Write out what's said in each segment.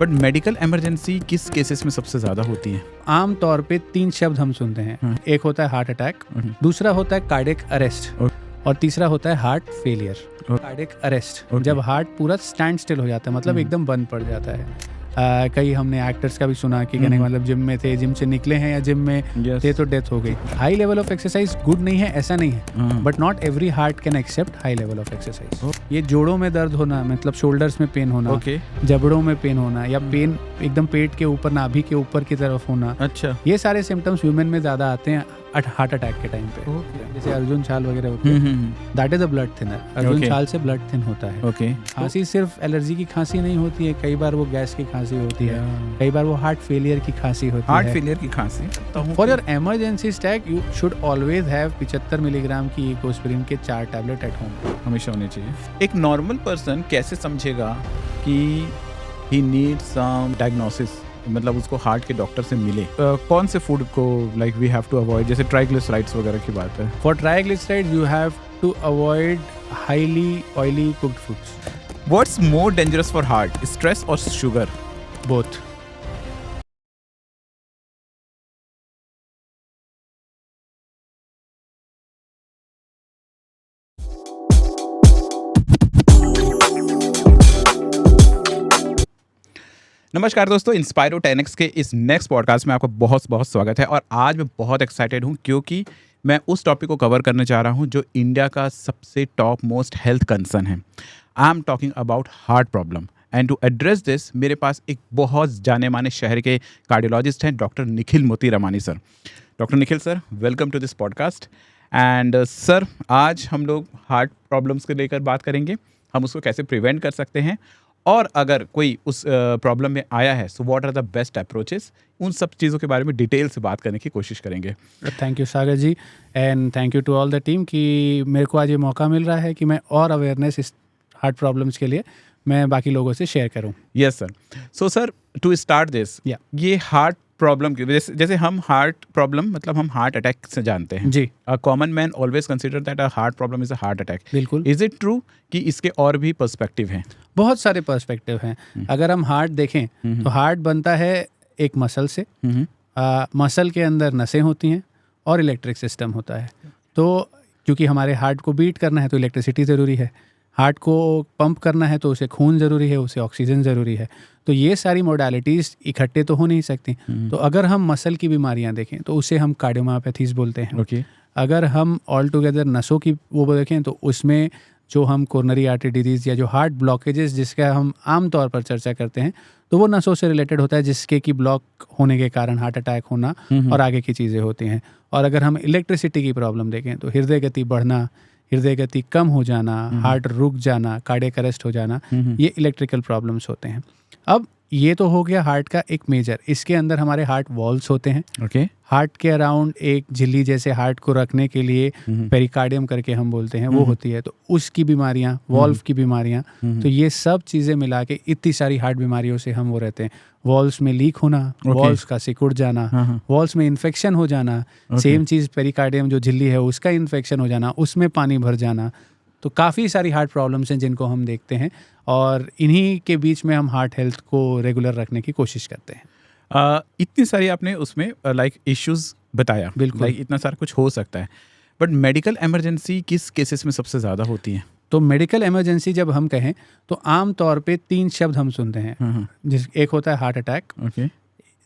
But medical emergency किस cases में सबसे ज़्यादा होती है? आम तौर पे 3 शब्द हम सुनते हैं। एक होता है हार्ट अटैक, दूसरा होता है कार्डियक अरेस्ट और तीसरा होता है हार्ट फेलियर। कार्डियक अरेस्ट जब हार्ट पूरा स्टैंड स्टिल हो जाता है, मतलब एकदम बंद पड़ जाता है। कई हमने एक्टर्स का भी सुना कि कहने का मतलब जिम में थे, जिम से निकले हैं या जिम में थे तो डेथ हो गई। High level of exercise good नहीं है, ऐसा नहीं है, but not every heart can accept high level of exercise. ये जोड़ों में दर्द होना, मतलब शोल्डर्स में पेन होना, जबड़ों में पेन होना, या पेन एकदम पेट के ऊपर, नाभि के ऊपर की तरफ होना, अच्छा, ये सारे सिम्टम्स वुमेन में ज्यादा आते हैं हार्ट अटैक के टाइम पे। जैसे अर्जुन छाल वगैरह होती है, that is a blood thinner. Arjun छाल से ब्लड थिन होता है। खांसी सिर्फ एलर्जी की खांसी नहीं होती है, कई बार वो गैस की खांसी होती है, कई बार वो हार्ट फेलियर की खांसी होती है। हार्ट फेलियर की खांसी। For your emergency stack you should always have 75 milligram की इकोस्प्रिन के 4 टैबलेट एट होम, हमेशा होने चाहिए। एक नॉर्मल पर्सन कैसे समझेगा कि ही नीड्स सम डायग्नोसिस, मतलब उसको हार्ट के डॉक्टर से मिले? कौन से फूड को like we have to avoid? जैसे ट्राइग्लिसराइड्स वगैरह की बात है। For triglycerides you have to avoid highly oily cooked foods. What's more dangerous for heart, stress और शुगर? बोथ। नमस्कार दोस्तों, इंस्पायरो 10x के इस नेक्स्ट पॉडकास्ट में आपका बहुत बहुत स्वागत है। और आज मैं बहुत एक्साइटेड हूँ क्योंकि मैं उस टॉपिक को कवर करने जा रहा हूँ जो इंडिया का सबसे टॉप मोस्ट हेल्थ कंसर्न है। I am talking about heart problem and to address this मेरे पास एक बहुत जाने माने शहर के कार्डियोलॉजिस्ट हैं, doctor Nikhil Motiramani sir. Doctor Nikhil sir, welcome to this podcast. And sir, आज हम लोग हार्ट प्रॉब्लम्स को लेकर बात करेंगे, हम उसको कैसे प्रिवेंट कर सकते हैं, और अगर कोई उस प्रॉब्लम में आया है so what are the best approaches, उन सब चीज़ों के बारे में डिटेल से बात करने की कोशिश करेंगे। Thank you Sagar ji, and thank you to all the team कि मेरे को आज ये मौका मिल रहा है कि मैं और अवेयरनेस इस हार्ट प्रॉब्लम्स के लिए मैं बाकी लोगों से शेयर करूं। Yes sir. So sir, to start this, ये हार्ट प्रॉब्लम की जैसे हम हार्ट प्रॉब्लम मतलब हम हार्ट अटैक से जानते हैं जी। A common man always consider that a heart problem is a heart attack. बिल्कुल। इज इट ट्रू कि इसके और भी पर्सपेक्टिव हैं? बहुत सारे पर्सपेक्टिव हैं। अगर हम हार्ट देखें तो हार्ट बनता है एक मसल से। मसल के अंदर नसें होती हैं और इलेक्ट्रिक सिस्टम होता है। तो क्योंकि हमारे हार्ट को बीट करना है तो इलेक्ट्रिसिटी ज़रूरी है, हार्ट को पंप करना है तो उसे खून ज़रूरी है, उसे ऑक्सीजन ज़रूरी है। तो ये सारी मोडालिटीज़ इकट्ठे तो हो नहीं सकती। तो अगर हम मसल की बीमारियां देखें तो उसे हम कार्डियोमायोपैथीज बोलते हैं। अगर हम ऑल टुगेदर नसों की वो देखें तो उसमें जो हम कोरोनरी आर्टरी डिजीज़ या जो हार्ट ब्लॉकेजेस जिसका हम आम तौर पर चर्चा करते हैं तो वो नसों से रिलेटेड होता है, जिसके कि ब्लॉक होने के कारण हार्ट अटैक होना और आगे की चीज़ें होती हैं। और अगर हम इलेक्ट्रिसिटी की प्रॉब्लम देखें तो हृदय गति बढ़ना, हृदय गति कम हो जाना, हार्ट रुक जाना, कार्डियक अरेस्ट हो जाना, ये इलेक्ट्रिकल प्रॉब्लम्स होते हैं। अब ये तो हो गया हार्ट का एक मेजर। इसके अंदर हमारे हार्ट वॉल्व्स होते हैं। हार्ट के अराउंड एक झिल्ली जैसे हार्ट को रखने के लिए पेरिकार्डियम करके हम बोलते हैं, वो होती है। तो उसकी बीमारियां, वॉल्व की बीमारियां, तो ये सब चीज़ें मिला के इतनी सारी हार्ट बीमारियों से हम वो रहते हैं। वॉल्व्स में लीक होना, वॉल्व्स का सिकुड़ जाना, वॉल्व्स में इन्फेक्शन हो जाना, सेम चीज़ पेरिकार्डियम जो झिल्ली है उसका इन्फेक्शन हो जाना, उसमें पानी भर जाना। तो काफ़ी सारी हार्ट प्रॉब्लम्स हैं जिनको हम देखते हैं और इन्हीं के बीच में हम हार्ट हेल्थ को रेगुलर रखने की कोशिश करते हैं। इतनी सारी आपने उसमें लाइक इश्यूज बताया, बिल्कुल, लाइक इतना सारा कुछ हो सकता है, बट मेडिकल इमरजेंसी किस केसेस में सबसे ज़्यादा होती है? तो मेडिकल इमरजेंसी जब हम कहें तो आम तौर पे 3 शब्द हम सुनते हैं। एक होता है हार्ट अटैक,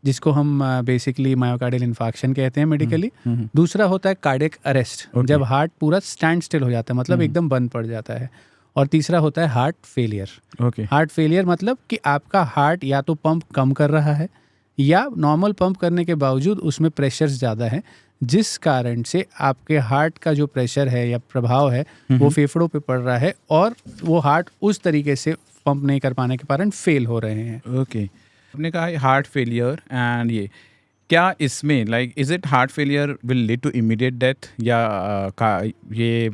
जिसको हम बेसिकली मायोकार्डियल इन्फार्क्शन कहते हैं मेडिकली। दूसरा होता है कार्डियक अरेस्ट, जब हार्ट पूरा स्टैंड स्टिल हो जाता है, मतलब एकदम बंद पड़ जाता है। और तीसरा होता है हार्ट फेलियर। हार्ट फेलियर मतलब कि आपका हार्ट या तो पंप कम कर रहा है या नॉर्मल पंप करने के बावजूद उसमें प्रेशर्स ज़्यादा है, जिस कारण से आपके हार्ट का जो प्रेशर है या प्रभाव है वो फेफड़ों पे पड़ रहा है और वो हार्ट उस तरीके से पंप नहीं कर पाने के कारण फेल हो रहे हैं। आपने कहा हार्ट फेलियर, एंड ये क्या इसमें like is it heart failure will lead to immediate death या ये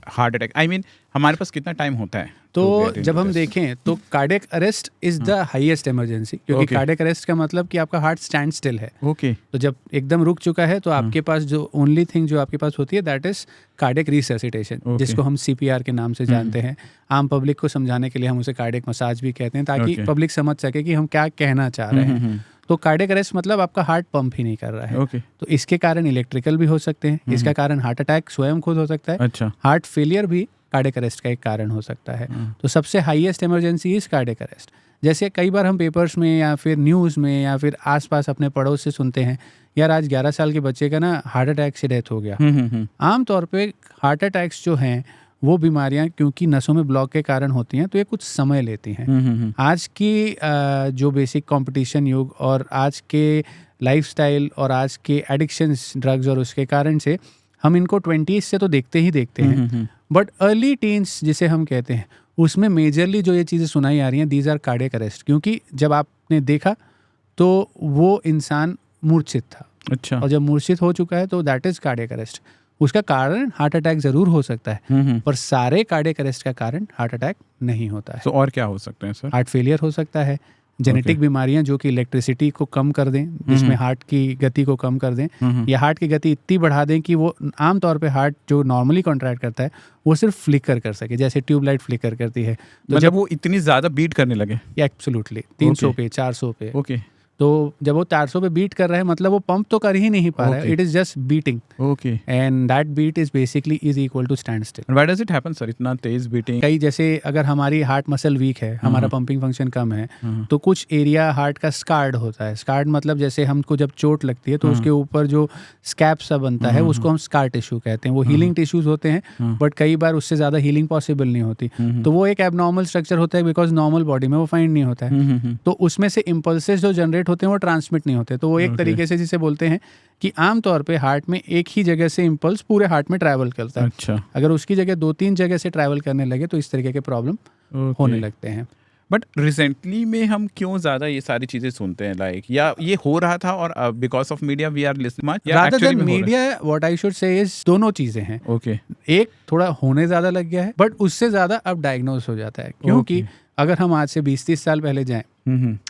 हार्ट अटैक? आई मीन हमारे पास कितना टाइम होता है तो जब हम देखें तो cardiac arrest is the highest emergency, क्योंकि कार्डियक अरेस्ट का मतलब कि आपका हार्ट स्टैंड स्टिल है। तो जब एकदम रुक चुका है तो आपके पास जो ओनली थिंग जो आपके पास होती है दैट इज कार्डियक रिससिटेशन, जिसको हम CPR के नाम से जानते हैं। आम पब्लिक को समझाने के लिए हम उसे कार्डियक मसाज भी कहते हैं, ताकि पब्लिक समझ सके कि हम क्या कहना चाह रहे हैं। तो कार्डियक अरेस्ट मतलब आपका हार्ट पंप ही नहीं कर रहा है। तो इसके कारण इलेक्ट्रिकल भी हो सकते हैं, इसका कारण हार्ट अटैक स्वयं खुद हो सकता है, हार्ट फेलियर भी कार्डियक अरेस्ट का एक कारण हो सकता है। तो सबसे highest emergency is cardiac arrest. जैसे कई बार हम पेपर्स में या फिर न्यूज़ में या फिर आसपास अपने पड़ोस से सुनते हैं, यार आज 11 साल के बच्चे का ना हार्ट अटैक से डेथ हो गया। आमतौर पे हार्ट अटैक्स जो हैं वो बीमारियां क्योंकि नसों में ब्लॉक के कारण होती हैं, तो ये कुछ समय लेती हैं। आज की जो बेसिक कंपटीशन युग और आज के लाइफस्टाइल और आज के एडिक्शंस ड्रग्स और उसके कारण से हम इनको 20s से तो देखते ही देखते हैं, बट अर्ली टीन्स जिसे हम कहते हैं उसमें मेजरली जो ये चीज़ें सुनाई आ रही हैं दीज आर कार्डियक अरेस्ट। क्योंकि जब आपने देखा तो वो इंसान मूर्छित था, और जब मूर्छित हो चुका है तो दैट इज कार्डियक अरेस्ट। उसका कारण हार्ट अटैक जरूर हो सकता है, पर सारे कार्डियक अरेस्ट का कारण हार्ट अटैक नहीं होता है। तो और क्या हो सकते हैं सर? हार्ट फेलियर हो सकता है, जेनेटिक बीमारियां जो कि इलेक्ट्रिसिटी को कम कर दें, जिसमें हार्ट की गति को कम कर दें, या हार्ट की गति इतनी बढ़ा दें कि वो आमतौर पे हार्ट जो नॉर्मली कॉन्ट्रैक्ट करता है वो सिर्फ फ्लिकर कर सके, जैसे ट्यूबलाइट फ्लिकर करती है। तो जब वो इतनी ज़्यादा बीट करने लगे, एब्सोल्युटली 300 पे 400 पे, तो जब वो 400 पे बीट कर रहा है मतलब वो पंप तो कर ही नहीं पा रहा है, it is just beating, and that beat is basically is equal to stand still. Why does it happen sir, इतना तेज बीटिंग? कई जैसे अगर हमारी हार्ट मसल वीक है, हमारा पंपिंग फंक्शन कम है, तो कुछ एरिया हार्ट का स्कार्ड होता है। स्कार्ड मतलब जैसे हमको जब चोट लगती है तो उसके ऊपर जो स्कैप सा बनता है उसको हम स्कार टिश्यू कहते हैं। वो हीलिंग टिश्यूज होते हैं, बट कई बार उससे ज़्यादा हीलिंग पॉसिबल नहीं होती, तो वो एक एबनॉर्मल स्ट्रक्चर होता है बिकॉज नॉर्मल बॉडी में वो फाइंड नहीं होता है। तो उसमें से इम्पल्सेस जो जनरेट होते हैं वो ट्रांसमिट नहीं होते। तो वो एक तरीके से जिसे बोलते हैं कि आमतौर पे हार्ट में एक ही जगह से इम्पल्स पूरे हार्ट में ट्रैवल करता है। अच्छा। अगर उसकी जगह 2-3 जगह से ट्रैवल करने लगे तो इस तरीके के प्रॉब्लम होने लगते हैं। बट रिसेंटली में हम क्यों ज़्यादा ये सारी चीज़ें सुनते हैं, लाइक या ये हो रहा था और because of media we are listening much, या rather than media what I should say is दोनों चीज़ें हैं। एक थोड़ा होने ज़्यादा लग गया है, बट उससे ज़्यादा अब डायग्नोज हो जाता है। क्योंकि अगर हम आज से 20-30 साल पहले जाएं,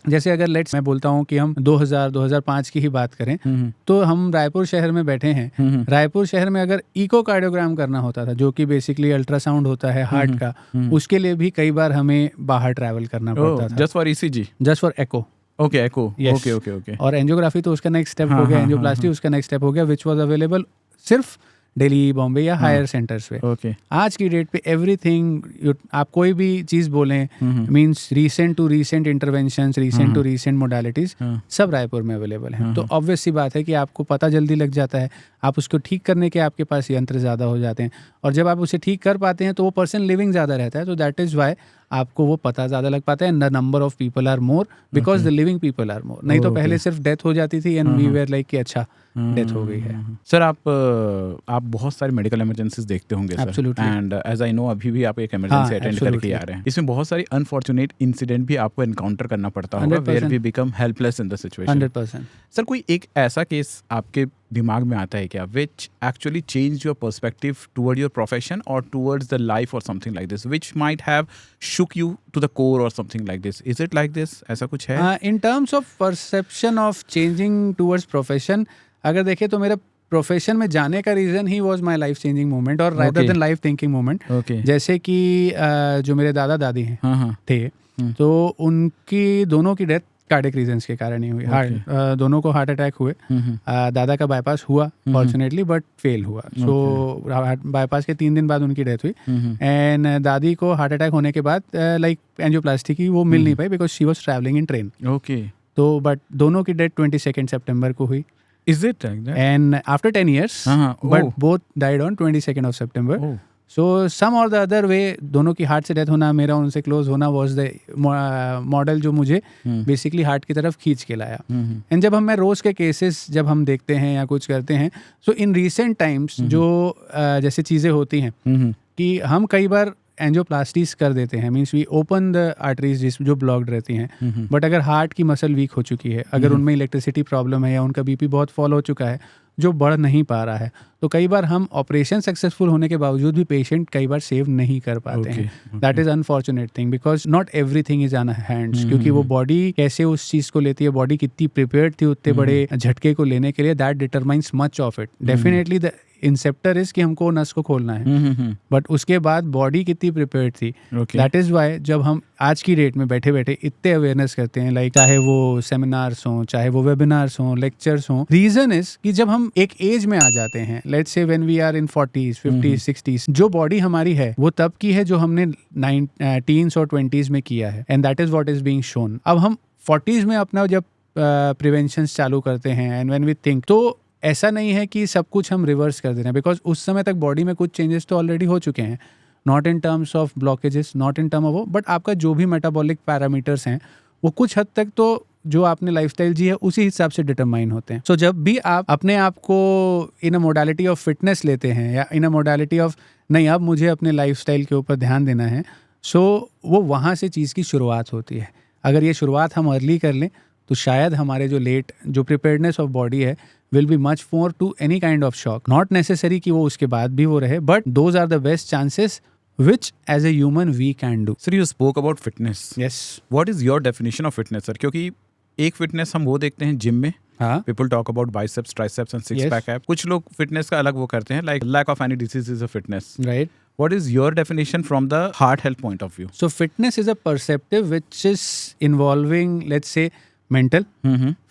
जैसे अगर मैं बोलता हूँ कि हम 2000-2005 की ही बात करें, तो हम रायपुर शहर में बैठे हैं। रायपुर शहर में अगर इकोकार्डियोग्राम करना होता था, जो कि बेसिकली अल्ट्रासाउंड होता है हार्ट का, उसके लिए भी कई बार हमें बाहर ट्रैवल करना पड़ता था। Just for ECG, just for echo. Okay. और एंजियोग्राफी तो उसका नेक्स्ट स्टेप हो गया, एंजियोप्लास्टी उसका नेक्स्ट स्टेप हो गया, विच वाज अवेलेबल सिर्फ दिल्ली, बॉम्बे या हायर सेंटर्स पे। आज की डेट पे एवरीथिंग, आप कोई भी चीज़ बोलें, means recent to recent interventions, recent to recent modalities, सब रायपुर में अवेलेबल हैं। तो ऑब्वियस सी बात है कि आपको पता जल्दी लग जाता है, आप उसको ठीक करने के आपके पास यंत्र ज़्यादा हो जाते हैं, और जब आप उसे ठीक कर पाते हैं तो वो पर्सन लिविंग ज़्यादा रहता है। तो दैट इज़ वाई आपको वो पता ज़्यादा लग पाता है, the number of people are more because the living people are more. नहीं तो पहले सिर्फ डेथ हो जाती थी एंड वी वेयर लाइक कि अच्छा डेथ हो गई है। सर आप बहुत सारे मेडिकल इमरजेंसीज देखते होंगे sir, and as I know अभी भी आप एक इमरजेंसी अटेंड करके आ रहे हैं। इसमें बहुत सारी अनफॉर्चुनेट इंसिडेंट भी आपको एनकाउंटर करना पड़ता होगा, where we become helpless in the situation. 100%। Sir कोई एक ऐसा केस आपके दिमाग में आता है क्या which actually change your perspective toward your profession और टुवर्ड्स द लाइफ और something like this, which might have shook you to the core और something like this? Is it like this? ऐसा कुछ है? In terms of perception of changing towards profession, अगर देखें तो मेरा प्रोफेशन में जाने का रीज़न ही was my life changing moment और rather than life thinking moment. जैसे कि जो मेरे दादा दादी हैं थे, तो उनकी दोनों की डेथ कार्डियक रीजंस के कारण ही हुई। दोनों को हार्ट अटैक हुए। दादा का बाईपास हुआ फॉर्चुनेटली, बट फेल हुआ। सो बाईपास के 3 दिन बाद उनकी डेथ हुई। एंड दादी को हार्ट अटैक होने के बाद लाइक एंजियोप्लास्टी की वो मिल नहीं पाई because she was travelling in train. तो बट दोनों की डेथ 22 सितंबर को हुई। Is it like that? And after 10 years, but both died on 22nd of September. So some or the other way, दोनों की हार्ट से डेथ होना, मेरा उनसे क्लोज होना was the मॉडल जो मुझे बेसिकली हार्ट की तरफ खींच के लाया। एंड जब मैं रोज़ के केसेस जब हम देखते हैं या कुछ करते हैं, सो इन रिसेंट टाइम्स जो जैसे चीज़ें होती हैं कि हम कई बार एंजियोप्लास्टीज कर देते हैं, means we open the arteries जो ब्लॉक्ड रहती हैं। बट अगर हार्ट की मसल वीक हो चुकी है, अगर उनमें इलेक्ट्रिसिटी प्रॉब्लम है या उनका BP बहुत फॉल हो चुका है जो बढ़ नहीं पा रहा है, तो कई बार हम ऑपरेशन सक्सेसफुल होने के बावजूद भी पेशेंट कई बार सेव नहीं कर पाते हैं. That is unfortunate thing because not everything is on hands. क्योंकि वो बॉडी कैसे उस चीज को लेती है, बॉडी कितनी प्रिपेयर्ड थी उतने बड़े झटके को लेने के लिए, that determines much of it. Definitely the inceptor is कि हमको नस को खोलना है, बट उसके बाद बॉडी कितनी प्रिपेयर्ड थी. दैट इज वाई जब हम आज की डेट में बैठे बैठे इतने अवेयरनेस करते हैं, लाइक चाहे वो सेमिनार्स हों, चाहे वो वेबिनार्स हों, लेक्चर्स हों, रीजन इज कि जब हम एक एज में आ जाते हैं, let's say when we are in 40s 50s 60s, जो बॉडी हमारी है वो तब की है जो हमने टीन्स और 20s में किया है, and that is what is being shown. अब हम 40s में अपना जब प्रिवेंशन चालू करते हैं एंड व्हेन वी थिंक, तो ऐसा नहीं है कि सब कुछ हम रिवर्स कर दे रहे हैं, बिकॉज उस समय तक बॉडी में कुछ चेंजेस तो ऑलरेडी हो चुके हैं, not in terms of blockages, not in term of वो, बट आपका जो भी मेटाबॉलिक पैरामीटर्स हैं वो कुछ हद तक तो जो आपने लाइफस्टाइल जी है उसी हिसाब से डिटरमाइन होते हैं. सो जब भी आप अपने आप को इन अ मोडालिटी ऑफ फिटनेस लेते हैं या इन अ मोडालिटी ऑफ नहीं अब मुझे अपने लाइफस्टाइल के ऊपर ध्यान देना है, सो वो वहाँ से चीज़ की शुरुआत होती है. अगर ये शुरुआत हम अर्ली कर लें तो शायद हमारे जो प्रिपेयर्डनेस ऑफ बॉडी है will be much more to any kind of shock. Not necessary कि वो उसके बाद भी वो रहे, but those are the best chances which as a human we can do. Sir, you spoke about fitness. Yes. What is your definition of fitness, sir? क्योंकि एक fitness हम वो देखते हैं जिम में, हाँ. People talk about biceps, triceps and six pack ab. कुछ लोग फिटनेस का अलग वो करते हैं, like lack of any disease is a fitness. Right. What is your definition from the heart health point of view? So fitness is a perceptive which is involving, let's say, mental,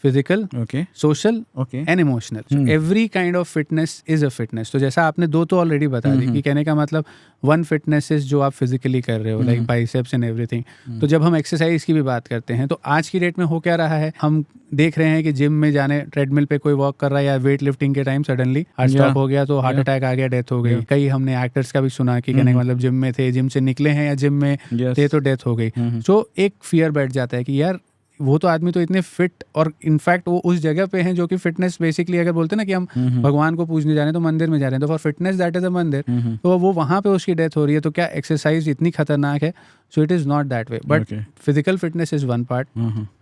physical, okay, social, okay, and emotional. So every kind of fitness is a fitness. तो जैसा आपने दो तो already बता दी कि कहने का मतलब वन फिटनेस इज जो आप फिजिकली कर रहे हो, लाइक बाइसेप्स एंड एवरीथिंग. तो जब हम एक्सरसाइज की भी बात करते हैं तो आज की डेट में हो क्या रहा है, हम देख रहे हैं कि जिम में जाने ट्रेडमिल पे कोई वॉक कर रहा है या वेट लिफ्टिंग के टाइम सडनली हार्ट स्टॉप हो गया तो हार्ट अटैक आ गया, डेथ हो गई. कई हमने एक्टर्स का भी सुना कि कहने का मतलब जिम में थे, जिम से निकले हैं या जिम में थे तो डेथ हो गई. सो एक फियर बैठ जाता है कि यार वो तो आदमी तो इतने फिट, और इनफैक्ट वो उस जगह पे हैं जो कि फिटनेस बेसिकली अगर बोलते हैं ना कि हम भगवान को पूजने जा रहे हैं तो मंदिर में जा रहे हैं, तो for fitness that is a मंदिर. तो वो वहाँ पे उसकी डेथ हो रही है, तो क्या एक्सरसाइज इतनी खतरनाक है? So it is not that way, but physical fitness is one part.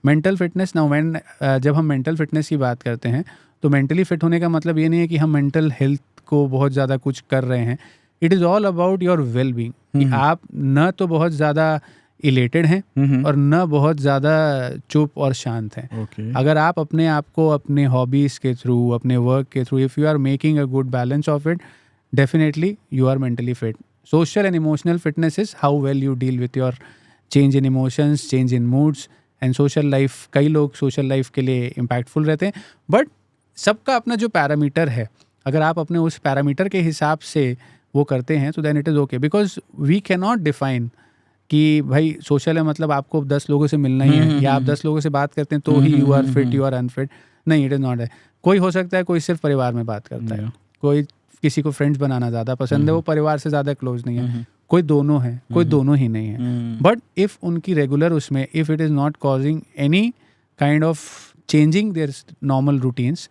Mental fitness, now when जब हम मेंटल फिटनेस की बात करते हैं तो मेंटली फिट होने का मतलब ये नहीं है कि हम मेंटल हेल्थ को बहुत ज़्यादा कुछ कर रहे हैं. It is all about your well being, कि आप न तो बहुत ज़्यादा इलेटेड हैं और न बहुत ज़्यादा चुप और शांत हैं. अगर आप अपने आप को अपने हॉबीज़ के थ्रू, अपने वर्क के through, if you are making a good balance of it, definitely you are mentally fit. Social and emotional fitness is how well you deal with your change in emotions, change in moods and social life. कई लोग social life के लिए impactful रहते हैं, but सबका अपना जो parameter है, अगर आप अपने उस पैरामीटर के हिसाब से वो करते हैं तो then it is okay. Because we can not define कि भाई सोशल है मतलब आपको 10 लोगों से मिलना ही है, या आप 10 लोगों से बात करते हैं तो ही you are fit, you are unfit. नहीं, इट इज़ नॉट है. कोई हो सकता है कोई सिर्फ परिवार में बात करता है, कोई किसी को फ्रेंड्स बनाना ज़्यादा पसंद है, वो परिवार से ज़्यादा क्लोज नहीं है, कोई दोनों है, कोई दोनों ही नहीं है. बट इफ़ उनकी रेगुलर उसमें, if it is not causing any kind of changing there normal routines,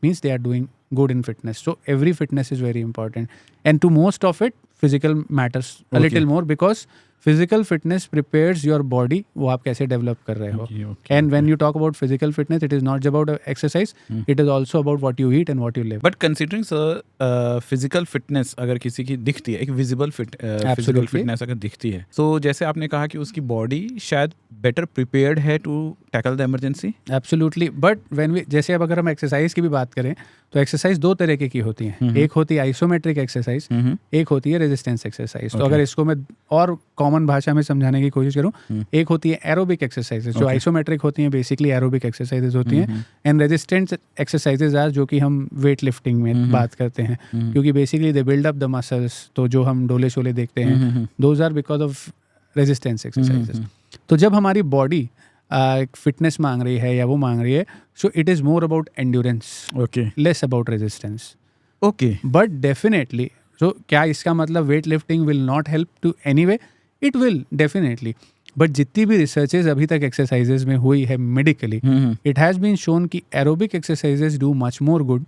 means they are doing good in fitness. So every fitness is very important, and to most of it physical matters a little more, because physical fitness prepares your body, वो आप कैसे develop कर रहे हो. And when you talk about physical fitness, it is not just about exercise, it is also about what you eat and what you live. But considering sir, physical fitness अगर किसी की दिखती है, एक visible physical fitness अगर दिखती है, तो जैसे आपने कहा कि उसकी बॉडी शायद better prepared है to tackle the emergency. Absolutely, but when we, जैसे अब अगर हम एक्सरसाइज की भी बात करें तो एक्सरसाइज दो तरह की होती हैं. एक होती है आइसोमेट्रिक एक्सरसाइज, एक होती है रेजिस्टेंस एक्सरसाइज. तो अगर इसको मैं और कॉमन भाषा में समझाने की कोशिश करूं, एक होती है एरोबिक एक्सरसाइजेज, जो आइसोमेट्रिक होती हैं, बेसिकली एरोबिक एक्सरसाइजेज होती हैं, एंड रेजिस्टेंस एक्सरसाइजेज आर जो कि हम वेट लिफ्टिंग में बात करते हैं, क्योंकि basically they build up the muscles. तो जो हम डोले शोले देखते हैं, those are because of resistance exercises. तो जब हमारी बॉडी फिटनेस मांग रही है या वो मांग रही है, so it is more about endurance, less about resistance. But definitely, so क्या इसका मतलब weight lifting will not help to any way? It will definitely. But जितनी भी रिसर्चेज अभी तक एक्सरसाइजेज में हुई है medically, it has been shown कि aerobic exercises do much more good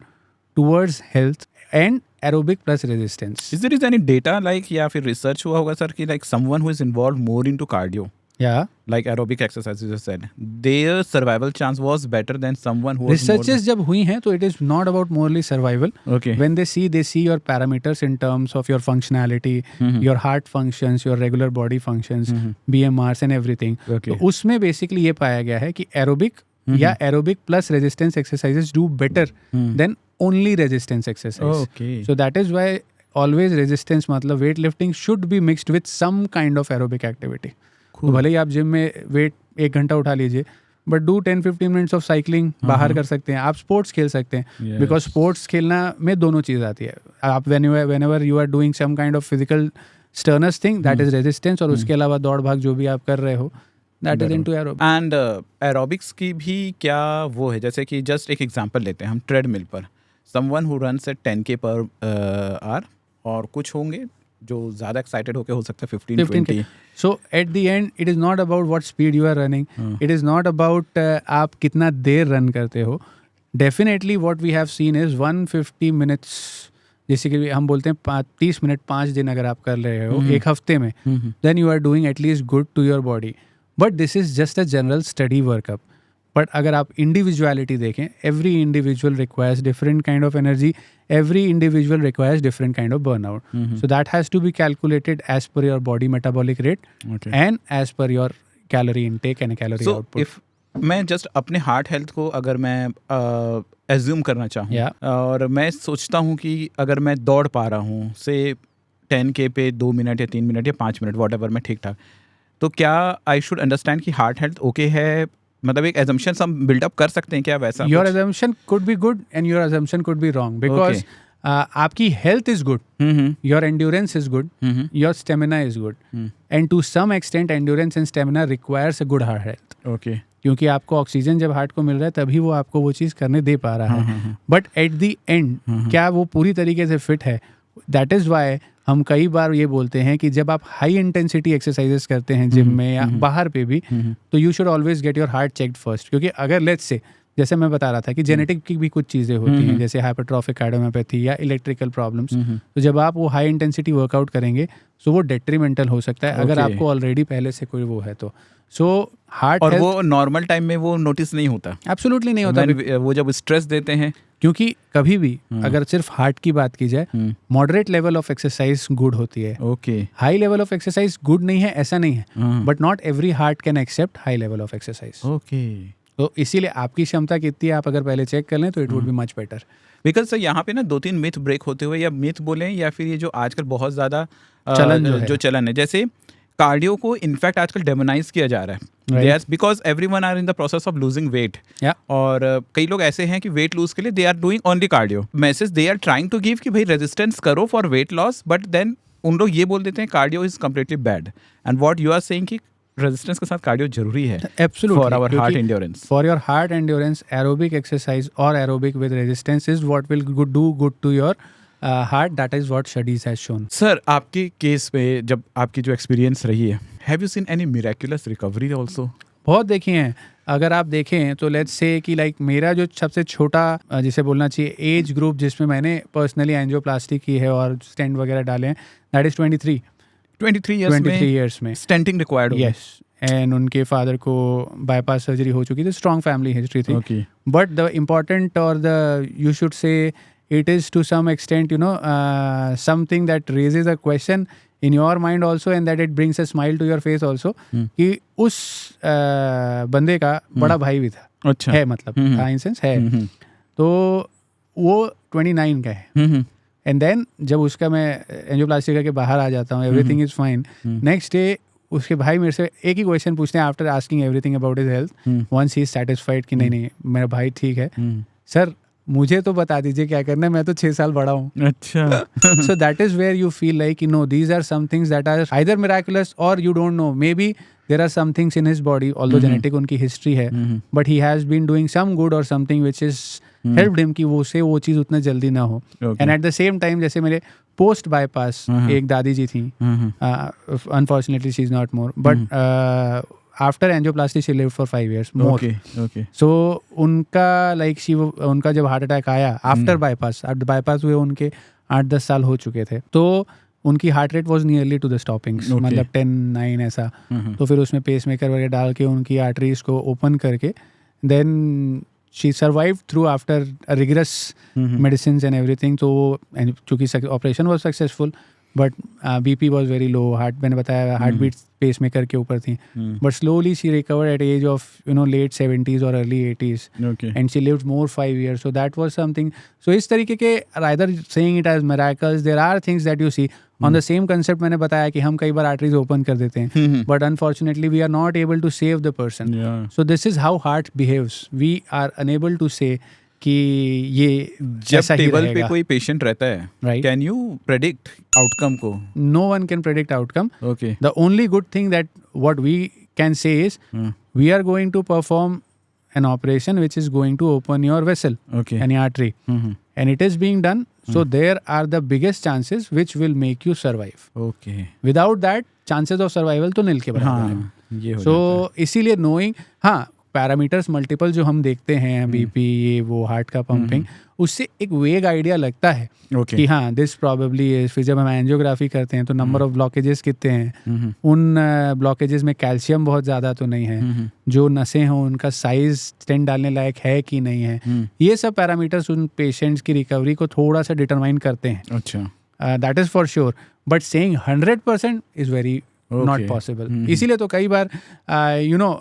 towards health and aerobic plus resistance. Is there is any data like, या फिर रिसर्च हुआ होगा सर कि like someone who is involve more into cardio, Yeah. like aerobic exercise you just said, their survival chance was better than someone who was Researches जब हुई हैं तो it is not about morely survival. okay. When they see your parameters in terms of your functionality, your heart functions, your regular body functions, BMRs and everything. Okay. तो उसमें basically ये पाया गया है कि aerobic या aerobic plus resistance exercises do better than only resistance exercise. Okay. So that is why always resistance मतलब weightlifting should be mixed with some kind of aerobic activity. तो भले ही आप जिम में वेट 1 घंटा उठा लीजिए, but do 10-15 minutes of cycling बाहर कर सकते हैं, आप स्पोर्ट्स खेल सकते हैं, बिकॉज स्पोर्ट्स खेलना में दोनों चीज़ आती है. आप whenever you are doing some kind of physical strenuous thing, that is resistance, और उसके अलावा दौड़ भाग जो भी आप कर रहे हो, that is into aerobics. And aerobics की भी क्या वो है, जैसे कि जस्ट एक एग्जांपल लेते हैं हम ट्रेडमिल पर, someone who runs at 10K per hour, और कुछ होंगे जो ज़्यादा एक्साइटेड होके हो सकता है 15-20. So at the end it is not about what speed you are running, it is not about आप कितना देर रन करते हो. Definitely what we have seen is 150 minutes, जैसे कि हम बोलते हैं 30 मिनट 5 दिन अगर आप कर रहे हो एक हफ्ते में, then you are doing at least good to your body. But this is just a general study workup. But अगर आप इंडिविजुअलिटी देखें, every individual requires different kind of energy, every individual requires different kind of burnout. So that has to be calculated as per your body metabolic rate and as per your calorie intake and calorie output. If मैं just अपने heart health को अगर मैं assume करना चाहूँ, और मैं सोचता हूँ कि अगर मैं दौड़ पा रहा हूँ से 10K पे 2 मिनट या 3 मिनट या 5 मिनट वॉट एवर मैं ठीक ठाक, तो क्या आई शुड अंडरस्टैंड कि हार्ट हेल्थ ओके है? मतलब एक assumption हम बिल्डअप कर सकते हैं क्या वैसा? Your assumption could be good and your assumption could be wrong because आपकी health is good, your endurance is good, your stamina is good, and to some extent endurance and stamina requires a good heart health. Okay. क्योंकि आपको oxygen जब heart को मिल रहा है तभी वो आपको वो चीज़ करने दे पा रहा है. बट एट द एंड क्या वो पूरी तरीके से फिट है? दैट इज़ वाई हम कई बार ये बोलते हैं कि जब आप हाई इंटेंसिटी एक्सरसाइजेस करते हैं जिम में या बाहर पे भी, तो you should always get your heart checked first. क्योंकि अगर लेट्स से, जैसे मैं बता रहा था कि जेनेटिक की भी कुछ चीज़ें होती हैं, जैसे हाइपरट्रॉफिक कार्डियोमायोपैथी या इलेक्ट्रिकल प्रॉब्लम्स, तो जब आप वो हाई इंटेंसिटी वर्कआउट करेंगे तो वो डेट्रीमेंटल हो सकता है अगर आपको ऑलरेडी पहले से कोई वो है तो. सो हार्ट और वो नॉर्मल टाइम में वो नोटिस नहीं होता, एब्सोल्युटली नहीं होता. वो जब स्ट्रेस देते हैं, क्योंकि कभी भी अगर सिर्फ हार्ट की बात की जाए, moderate level of exercise good होती है. Okay. High level of exercise good नहीं है ऐसा नहीं है, but not every heart can accept high level of exercise. Okay. तो इसीलिए आपकी क्षमता कितनी है आप अगर पहले चेक कर लें तो it would be much better. Because sir यहाँ पे ना 2-3 मिथ ब्रेक होते हुए, या मिथ बोलें या फिर ये जो आजकल बहुत ज़्यादा जो चलन है, जैसे कार्डियो को इनफैक्ट आजकल डेमोनाइज किया जा रहा है. Yes, because everyone are in the process of losing weight. और कई लोग ऐसे हैं कि वेट लूज के लिए they are doing only cardio. Message they are trying to give कि भाई रेजिस्टेंस करो for weight loss, but then उन लोग ये बोल देते हैं cardio is completely bad. And what you are saying कि रेजिस्टेंस के साथ कार्डियो जरूरी है. Absolutely. For our heart endurance. For your heart endurance, aerobic exercise or aerobic with resistance is what will do good to your heart. That is what studies has shown. Sir, आपके case में जब आपकी जो experience रही है, have you seen any miraculous recovery also? बहुत देखी हैं. अगर आप देखें तो लेट्स से कि लाइक मेरा जो सबसे छोटा जिसे बोलना चाहिए एज ग्रुप जिसमें मैंने पर्सनली एंजियोप्लास्टी की है और स्टेंट वगैरह डाले हैं, दैट इज 23 years में स्टेंटिंग रिक्वायर्ड. यस. एंड उनके फादर को बाईपास सर्जरी हो चुकी थी, स्ट्रॉन्ग फैमिली हिस्ट्री थी. Okay. बट द इम्पॉर्टेंट और the you should say it is to some extent something that raises a question in your mind also and that it brings a smile to your face also कि उस बंदे का बड़ा भाई भी था. अच्छा. है मतलब था इन सेंस है. तो वो 29 का है. एंड देन जब उसका मैं एंजियोप्लास्टी करके बाहर आ जाता हूँ, everything is fine. Next day उसके भाई मेरे से एक ही क्वेश्चन पूछते हैं after asking everything about his health. Once he is satisfied कि नहीं मेरा भाई ठीक है, सर मुझे तो बता दीजिए क्या करना है, मैं तो 6 साल बड़ा हूँ. अच्छा. So that is where you feel like these are some things that are either miraculous or you don't know. Maybe there are some things in his body, although genetic उनकी history है, but he has been doing some good or something which is helped him कि वो चीज़ उतना जल्दी ना हो. And at the same time जैसे मेरे post bypass एक दादी जी थी, unfortunately she is not more, but after angioplasty she lived for 5 years more. Okay. So उनका जब हार्ट अटैक आया आफ्टर बाईपास हुए उनके 8-10 साल हो चुके थे. तो उनकी heart rate was nearly to the stoppings, Okay. मतलब 10-9 ऐसा। तो फिर उसमें पेस मेकर वगैरह डाल के उनकी आर्टरीज को ओपन करके then she survive through after rigorous medicine and everything. तो एंड चूँकि operation was successful but BP was very low, heart मैंने बताया हार्ट बीट पेस मेकर के ऊपर थी, but slowly she recovered at age of late 70s और early 80s Okay. and she lived more 5 years. So that was something. So इस तरीके के either saying it as miracles, there are things that you see on the same concept. मैंने बताया कि हम कई बार arteries open कर देते हैं, but unfortunately we are not able to save the person. Yeah. So this is how heart behaves. We are unable to say कि ये जब ऐसा ही टेबल पे रहेगा. कोई पेशेंट रहता है, Right. Can you predict outcome को? No one can predict outcome. Okay. The only good thing that what we can say is we are going to perform an operation which is going to open your vessel, okay. any artery. And it is being done, so there are the biggest chances which will make you survive. Okay. Without that, chances of survival तो नील के बराबर है. हाँ, ये हो So जाता इसीलिए knowing, हाँ पैरामीटर्स मल्टीपल जो हम देखते हैं, BP ये वो हार्ट का पंपिंग, उससे एक वेग आइडिया लगता है है. ओके. कि हाँ दिस प्रॉबेबली इज। फिर जब हम एंजियोग्राफी करते हैं तो नंबर ऑफ ब्लॉकेजेस कितने हैं, उन ब्लॉकेजेस में कैल्शियम बहुत ज़्यादा तो नहीं है, जो नसें हैं उनका साइज स्टेंट डालने लायक है कि नहीं है, ये सब पैरामीटर्स उन पेशेंट्स की रिकवरी को थोड़ा सा डिटरमाइन करते हैं. अच्छा. That is for sure, but saying 100% is very not Okay. Possible. इसीलिए तो कई बार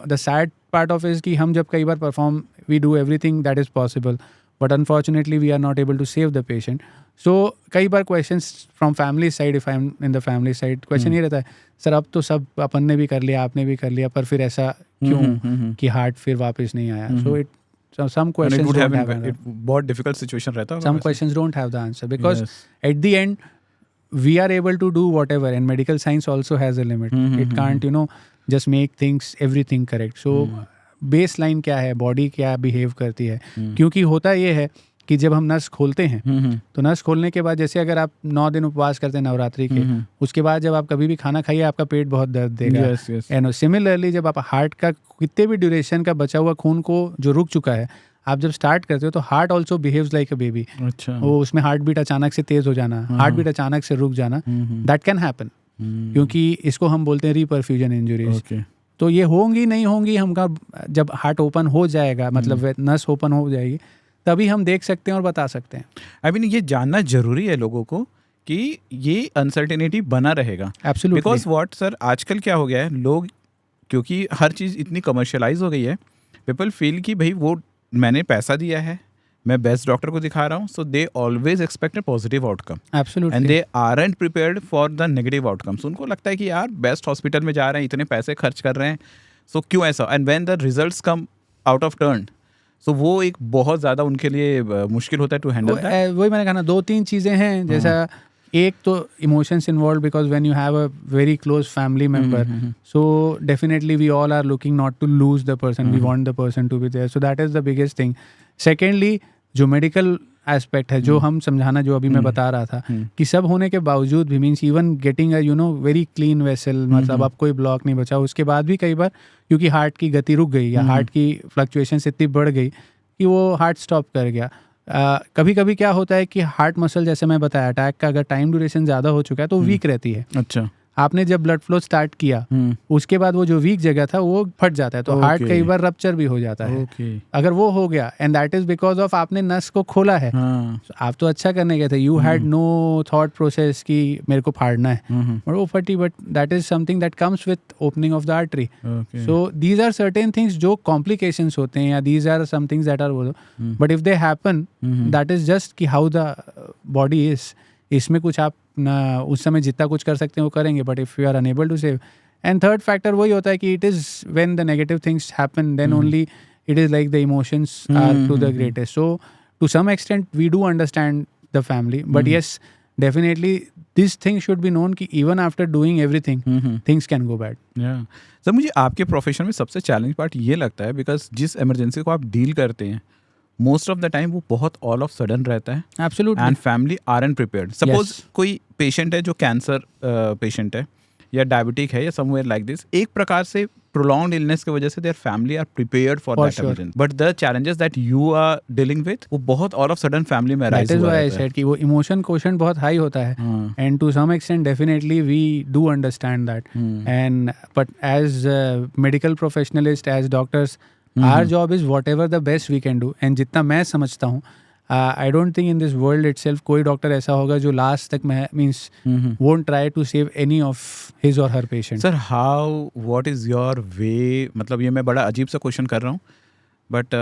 the sad part of is कि हम जब कई बार perform we do everything that is possible, but unfortunately we are not able to save the patient. So कई बार questions from family side, if I am in the family side, question ये रहता है सर अब तो सब अपन ने भी कर लिया, आपने भी कर लिया, पर फिर ऐसा क्यों कि हार्ट फिर वापस नहीं आया. So it some questions don't have answer. बहुत डिफिकल्ट सिचुएशन रहता होगा. Some वैसे. questions don't have the answer because Yes. at the end we are able to do whatever, and medical science also has a limit. It can't just make things everything correct. So baseline क्या है, body क्या behave करती है, क्योंकि होता ये है कि जब हम नस खोलते हैं तो नस खोलने के बाद जैसे अगर आप 9 दिन उपवास करते हैं नवरात्रि के, उसके बाद जब आप कभी भी खाना खाइए आपका पेट बहुत दर्द देगा. Yes, yes. एंड सिमिलरली जब आप हार्ट का कितने भी ड्यूरेशन का बचा हुआ खून को जो रुक चुका है आप जब स्टार्ट करते हो तो heart also behaves like a baby. अच्छा. वो उसमें हार्ट बीट अचानक से तेज हो जाना, हार्ट बीट अचानक से रुक जाना, दैट कैन हैपन, क्योंकि इसको हम बोलते हैं रीपरफ्यूजन इंजरीज. ओके. तो ये होंगी नहीं होंगी हमका जब हार्ट ओपन हो जाएगा, मतलब नस ओपन हो जाएगी, तभी हम देख सकते हैं और बता सकते हैं. आई मीन ये जानना जरूरी है लोगों को कि ये अनसर्टेनिटी बना रहेगा. एब्सोल्युटली. बिकॉज व्हाट सर आजकल क्या हो गया है, लोग क्योंकि हर चीज़ इतनी कमर्शियलाइज हो गई है, पीपल फील कि भाई वो मैंने पैसा दिया है, मैं बेस्ट डॉक्टर को दिखा रहा हूँ, so they always expect a positive outcome and absolutely. They aren't prepared for the negative outcomes. उनको लगता है कि यार बेस्ट हॉस्पिटल में जा रहे हैं, इतने पैसे खर्च कर रहे हैं, सो क्यों ऐसा, and when the results come out of turn, so वो एक बहुत ज़्यादा उनके लिए मुश्किल होता है टू हैंडल दैट. वही मैंने कहा ना, 2-3 चीज़ें हैं. जैसा एक तो emotions involve, because when you have a very close family member, so definitely we all are looking not to lose the person, we want the person to be there. So that is the biggest thing. Secondly जो medical aspect है, जो हम समझाना, जो अभी मैं बता रहा था कि सब होने के बावजूद भी, means even getting a very clean vessel, मतलब अब कोई ब्लॉक नहीं बचा, उसके बाद भी कई बार क्योंकि हार्ट की गति रुक गई या हार्ट की फ्लक्चुएशन इतनी बढ़ गई कि वो हार्ट स्टॉप कर गया. कभी कभी क्या होता है कि हार्ट मसल, जैसे मैं बताया, अटैक का अगर टाइम ड्यूरेशन ज़्यादा हो चुका है तो वीक रहती है. अच्छा. आपने जब ब्लड फ्लो स्टार्ट किया उसके बाद वो जो वीक जगह था वो फट जाता है, तो हार्ट कई बार रप्चर भी हो जाता है. अगर वो हो गया, and that is because of आपने नस को खोला है. आप तो अच्छा करने गए थे, you had no thought process कि मेरे को फाड़ना है, और वो फटी. But that is something that comes with opening of the artery. So these are certain things जो कॉम्प्लिकेशंस होते हैं, या these are some things that are, but if they happen that is just कि हाउ द बॉडी इज. इसमें कुछ आप ना उस समय जितना कुछ कर सकते हैं वो करेंगे, but if you are unable to save. And third factor वही होता है कि it is when the negative things happen then only it is like the emotions are to the greatest. So to some extent we do understand the family, but yes definitely this thing should be known कि even after doing everything things can go bad. Sir मुझे आपके profession में सबसे challenge part ये लगता है, because जिस emergency को आप डील करते हैं मोस्ट ऑफ द टाइम वो बहुत ऑल ऑफ सडन रहता है. Absolutely. And family are unprepared. Suppose कोई पेशेंट है जो कैंसर पेशेंट है, या डायबिटिक है या समवेयर लाइक दिस, एक प्रकार से prolonged illness की वजह से their family are prepared for that emergency. But the challenges that you are dealing with, वो बहुत all of sudden family में arise हुआ That is why I रहता है. said कि वो emotion quotient बहुत high होता है. And to some extent definitely we do understand that. And but as medical professionals, as doctors, our job is whatever the best we can do. And जितना मैं समझता हूँ, I don't think in this world itself कोई doctor ऐसा होगा जो last तक means won't try to save any of his or her patient. Sir, what is your way? मतलब ये मैं बड़ा अजीब सा क्वेश्चन कर रहा हूँ, but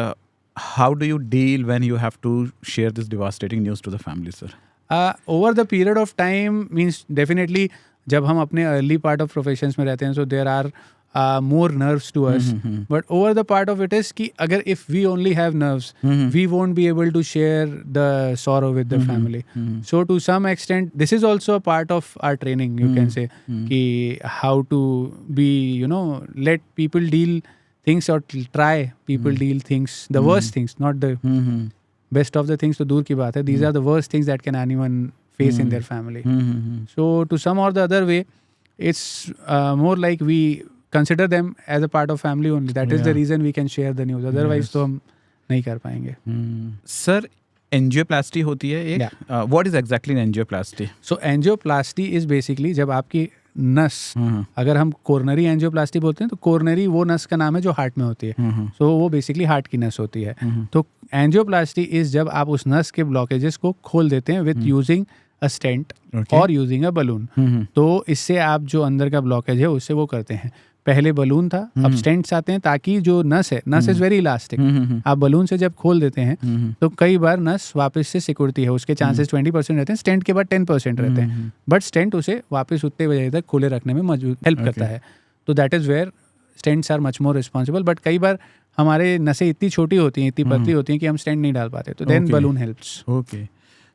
how do you deal when you have to share this devastating news to the family, sir? Over the period of time means definitely जब हम अपने early part of professions में रहते हैं, so there are more nerves to us. But over the part of it is कि अगर if we only have nerves, we won't be able to share the sorrow with the family. So to some extent, this is also a part of our training, you can say, कि how to be, let people deal things or try people deal things, the worst things, not the best of the things, तो दूर की बात है. These are the worst things that can anyone face in their family. So to some or the other way, it's more like we consider them as a part of family only. That is the reason we can share the news. Otherwise तो हम नहीं कर पाएंगे. Sir, angioplasty होती है एक. What is exactly an angioplasty? So angioplasty is basically जब आपकी नस, अगर हम कोरोनरी एंजियोप्लास्टी बोलते हैं तो कोरोनरी वो नस का नाम है जो हार्ट में होती है. So वो बेसिकली हार्ट की नस होती है. तो एंजियोप्लास्टी इज जब आप उस नस के ब्लॉकेजेस को खोल देते हैं विथ यूजिंग अ स्टेंट और यूजिंग अ बलून. तो इससे आप जो अंदर का ब्लॉकेज है उससे वो करते हैं. पहले बलून था, अब स्टेंट्स आते हैं ताकि जो नस है, नस इज वेरी इलास्टिक, आप बलून से जब खोल देते हैं तो कई बार नस वापस से सिकुड़ती है. उसके चांसेस 20% रहते हैं, स्टेंट के बाद 10% रहते हैं. बट स्टेंट उसे वापस उतने बजे तक खुले रखने में हेल्प करता है. तो that is where stents are much more responsible. But कई बार हमारे नसें इतनी छोटी होती हैं, इतनी पतली होती हैं कि हम स्टेंट नहीं डाल पाते, तो then balloon helps. Okay,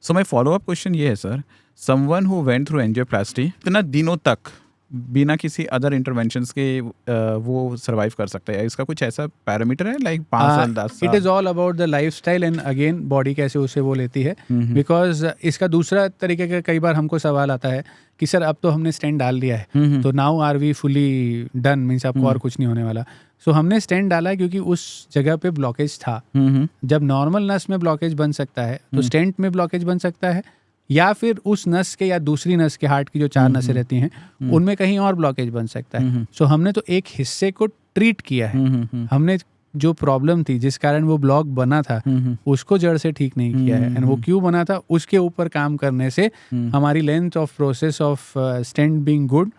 so my follow up question ये है sir, someone who went through angioplasty इतना दिनों तक बिना किसी अदर इंटरवेंशंस के वो सर्वाइव कर सकता है? इसका कुछ ऐसा पैरामीटर है लाइक 5 साल 10 साल? It is all about the lifestyle and again body कैसे उसे वो लेती है. बिकॉज इसका दूसरा तरीके का कई बार हमको सवाल आता है कि सर अब तो हमने स्टेंट डाल दिया है, तो now are we fully done, means आपको और कुछ नहीं होने वाला. सो हमने स्टेंट डाला है क्योंकि उस जगह पे ब्लॉकेज था. जब नॉर्मल नस में ब्लॉकेज बन सकता है तो स्टेंट में ब्लॉकेज बन सकता है, या फिर उस नस के या दूसरी नस के, हार्ट की जो 4 नसें रहती हैं उनमें कहीं और ब्लॉकेज बन सकता है. सो हमने तो एक हिस्से को ट्रीट किया है. हमने जो प्रॉब्लम थी जिस कारण वो ब्लॉक बना था उसको जड़ से ठीक नहीं किया है. एंड वो क्यों बना था उसके ऊपर काम करने से हमारी length of process of stent being good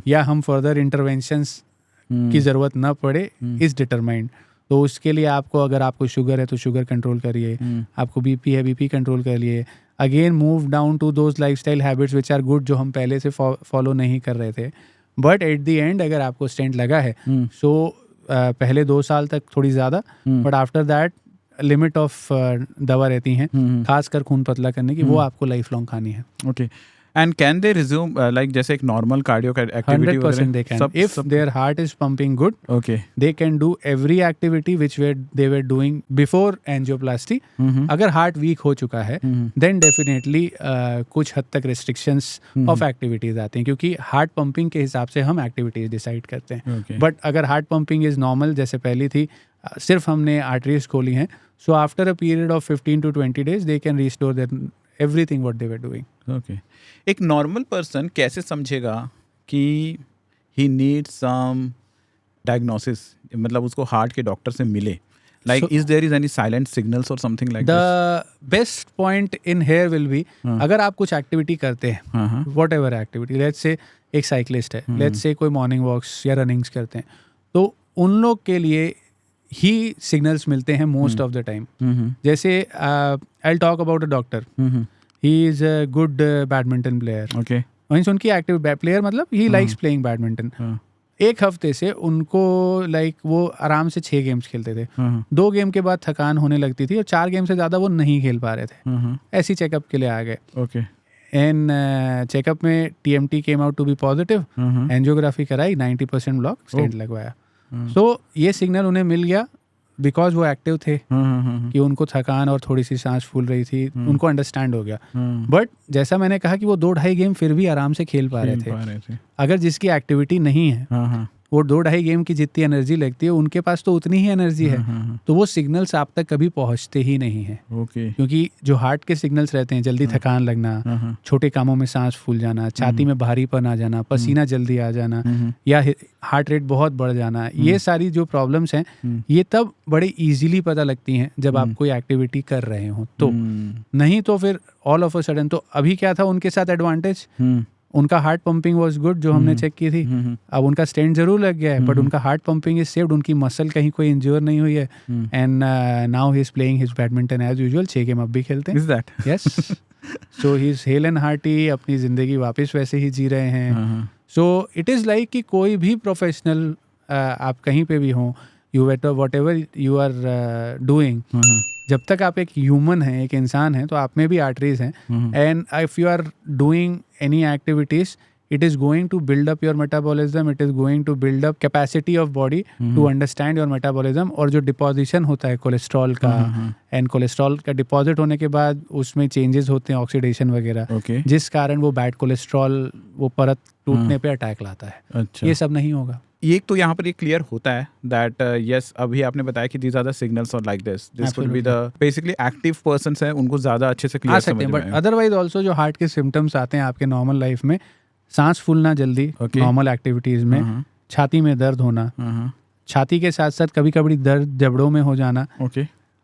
या हम फर्दर इंटरवेंशंस की ज़रूरत ना पड़े इज डिटरमाइंड. तो उसके लिए आपको, अगर आपको शुगर है तो शुगर कंट्रोल करिए, आपको बीपी है बीपी कंट्रोल करिए. Again move down to those lifestyle habits which are good, जो हम पहले से फॉलो नहीं कर रहे थे. बट एट द एंड अगर आपको स्टेंट लगा है सो पहले 2 साल तक थोड़ी ज़्यादा, but after that limit of दवा रहती हैं खासकर खून पतला करने की, वो आपको लाइफ लॉन्ग खानी है. Okay, and can they resume like जैसे एक normal cardio activity? 100% they can. If their heart is pumping good, okay, they can do every activity which they were doing before angioplasty. अगर heart weak हो चुका है then definitely कुछ हद तक restrictions of activities आते हैं, क्योंकि heart pumping के हिसाब से हम activities decide करते हैं. But अगर heart pumping is normal जैसे पहली थी, सिर्फ हमने arteries खोली हैं, so after a period of 15 to 20 days they can restore their everything what they were doing. Okay. एक नॉर्मल पर्सन कैसे समझेगा कि ही नीड सम डायग्नोसिस, मतलब उसको हार्ट के डॉक्टर से मिले? Like is there is any silent signals और something like this? The best point in here will be, अगर आप कुछ एक्टिविटी करते हैं, what ever activity, let's say एक साइकिलिस्ट है, लेट्स से कोई मॉर्निंग वॉक्स या रनिंग्स करते हैं, तो उन लोग के लिए ही सिग्नल्स मिलते हैं मोस्ट ऑफ द टाइम. जैसे I will talk about a doctor, he is a good badminton player. Okay. Means उनकी एक्टिव प्लेयर मतलब ही लाइक्स प्लेइंग बैडमिंटन. एक हफ्ते से उनको वो आराम से 6 गेम्स खेलते थे. 2 गेम के बाद थकान होने लगती थी और 4 गेम से ज़्यादा वो नहीं खेल पा रहे थे. ऐसी चेकअप के लिए आ गए. Okay. एंड चेकअप में TMT came out to be positive, angiography कराई, 90% ब्लॉक, स्टेंट लगवाया. सो ये सिग्नल उन्हें मिल गया बिकॉज वो एक्टिव थे कि उनको थकान और थोड़ी सी सांस फूल रही थी, उनको अंडरस्टैंड हो गया। बट जैसा मैंने कहा कि वो 2-2.5 गेम फिर भी आराम से खेल पा रहे थे। अगर जिसकी एक्टिविटी नहीं है, वो 2-2.5 गेम की जितनी एनर्जी लगती है उनके पास तो उतनी ही एनर्जी है, तो वो सिग्नल्स आप तक कभी पहुंचते ही नहीं है। क्योंकि जो हार्ट के सिग्नल्स रहते हैं, जल्दी थकान लगना, छोटे कामों में सांस फूल जाना, छाती में भारीपन आ जाना, पसीना जल्दी आ जाना, या हार्ट रेट बहुत बढ़ जाना, ये सारी जो प्रॉब्लम्स हैं ये तब बड़े इजीली पता लगती हैं जब आप कोई एक्टिविटी कर रहे हो। तो नहीं तो फिर ऑल ऑफ अ सडन। तो अभी क्या था उनके साथ एडवांटेज, उनका हार्ट पंपिंग वाज गुड जो हमने चेक की थी। अब उनका स्टेंट जरूर लग गया है, बट उनका हार्ट पंपिंग इज सेव्ड, उनकी मसल कहीं कोई इंज्योर नहीं हुई है। And now he is playing his badminton as usual. 6 game अब भी खेलते हैं। Is that? Yes. So he is hale and hearty, अपनी जिंदगी वापस वैसे ही जी रहे हैं। सो इट इज़ लाइक कि कोई भी प्रोफेशनल आप कहीं पे भी हों, whatever you are doing, जब तक आप एक ह्यूमन हैं, एक इंसान हैं, तो आप में भी आर्टरीज हैं। And if you are doing any activities, it is going to build up your metabolism, it is going to build up capacity of body to understand your metabolism। और जो डिपोजिशन होता है कोलेस्ट्रॉल का, and cholesterol का deposit होने के बाद उसमें चेंजेस होते हैं, ऑक्सीडेशन वगैरह, जिस कारण वो बैड कोलेस्ट्रॉल वो परत टूटने पे अटैक लाता है। अच्छा। ये सब नहीं होगा। एक तो यहाँ पर ये क्लियर होता है दैट यस, अभी आपने बताया कि दीज आर द सिग्नल्स और like this could be the basically active persons हैं, उनको ज्यादा अच्छे से क्लियर समझ में। बट अदरवाइज ऑल्सो जो हार्ट के सिम्टम्स आते हैं आपके नॉर्मल लाइफ में, सांस फूलना जल्दी नॉर्मल एक्टिविटीज में, छाती में दर्द होना, छाती के साथ साथ कभी कभी दर्द जबड़ों में हो जाना,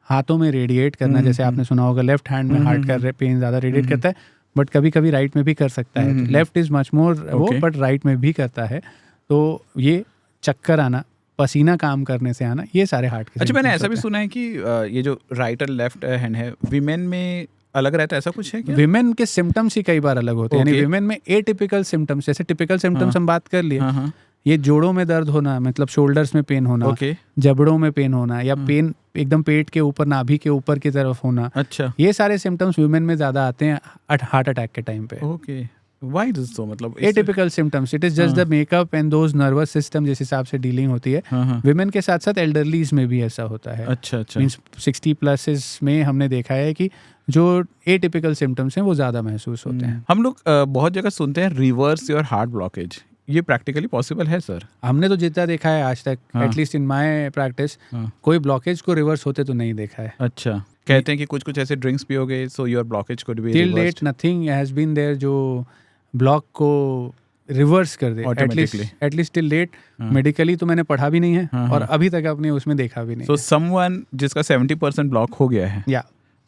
हाथों में रेडिएट करना, जैसे आपने सुना होगा लेफ्ट हैंड में हार्ट का पेन ज़्यादा रेडिएट करता है, बट कभी कभी राइट में भी कर सकता है। लेफ्ट इज मच मोर वो, बट राइट में भी करता है। तो ये चक्कर आना, पसीना काम करने से आना, ये सारे हार्ट के। अच्छा, मैंने ऐसा भी सुना है कि ये जो राइट और लेफ्ट हैंड है वीमेन में अलग रहता है, ऐसा कुछ है क्या? विमेन के सिम्टम्स ही कई बार अलग होते हैं। यानी विमेन में एटिपिकल सिम्टम्स, जैसे टिपिकल सिम्टम्स हम बात कर लिए, ये जोड़ों में दर्द होना, मतलब शोल्डर्स में पेन होना, जबड़ों में पेन होना, या पेन एकदम पेट के ऊपर, नाभि के ऊपर की तरफ होना। अच्छा। ये सारे सिम्टम्स विमेन में ज्यादा आते हैं हार्ट अटैक के टाइम पे। Okay, why is so? मतलब atypical symptoms, it is just the makeup and those nervous system जिस हिसाब से डीलिंग होती है। विमेन के साथ साथ एल्डरलीज में भी ऐसा होता है। अच्छा अच्छा। मींस 60+ में हमने देखा है कि जो एटिपिकल सिम्टम्स हैं वो ज़्यादा महसूस होते हैं। हम लोग बहुत जगह सुनते हैं रिवर्स योर हार्ट ब्लॉकेज, ये प्रैक्टिकली पॉसिबल है सर? हमने तो जितना देखा है आज तक, एटलीस्ट इन माय प्रैक्टिस, कोई ब्लॉकेज को रिवर्स होते तो नहीं देखा है। अच्छा। कहते हैं कि कुछ कुछ ऐसे ड्रिंक्स पियोगे so your blockage could be till date nothing has been there जो ब्लॉक को रिवर्स कर दे, एटलीस्ट टिल डेट। मेडिकली तो मैंने पढ़ा भी नहीं है और अभी तक अपने उसमें देखा भी नहीं। सो समवन जिसका 70% ब्लॉक हो गया है, या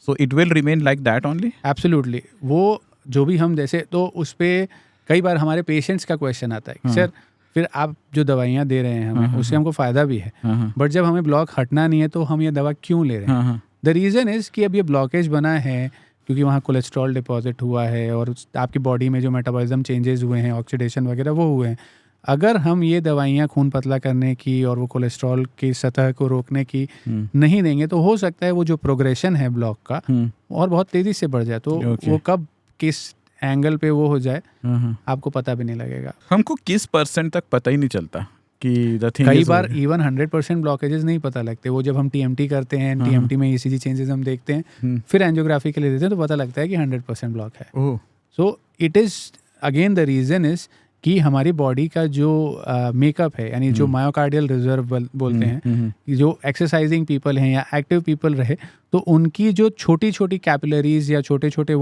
so it will remain like that only? Absolutely. वो जो भी हम जैसे, तो उस पर कई बार हमारे पेशेंट्स का क्वेश्चन आता है, सर फिर आप जो दवाइयाँ दे रहे हैं हमें, उससे हमको फ़ायदा भी है, बट जब हमें ब्लॉक हटना नहीं है तो हम ये दवा क्यों ले रहे हैं? द रीज़न इज़ कि अब ये ब्लॉकेज बना है क्योंकि वहाँ कोलेस्ट्रॉल डिपॉजिट हुआ है और आपकी बॉडी में जो मेटाबॉलिज्म चेंजेस हुए हैं, ऑक्सीडेशन वगैरह वो हुए हैं। अगर हम ये दवाइयाँ खून पतला करने की और वो कोलेस्ट्रॉल की सतह को रोकने की नहीं देंगे, तो हो सकता है वो जो प्रोग्रेशन है ब्लॉक का और बहुत तेज़ी से बढ़ जाए। तो वो कब किस एंगल पे वो हो जाए आपको पता भी नहीं लगेगा। हमको किस % तक पता ही नहीं चलता कि द थिंग। कई बार इवन 100% ब्लॉकेजेस नहीं पता लगते। वो जब हम TMT करते हैं, TMT में ECG चेंजेस हम देखते हैं, फिर एंजियोग्राफी के लिए देते हैं, तो पता लगता है कि 100% ब्लॉक है। So it is again the reason is कि हमारी बॉडी का जो मेकअप है, यानी जो मायोकार्डियल रिजर्व बोलते हैं, जो एक्सरसाइजिंग पीपल हैं या एक्टिव पीपल रहे, तो उनकी जो छोटी छोटी कैपिलरीज या छोटे छोटे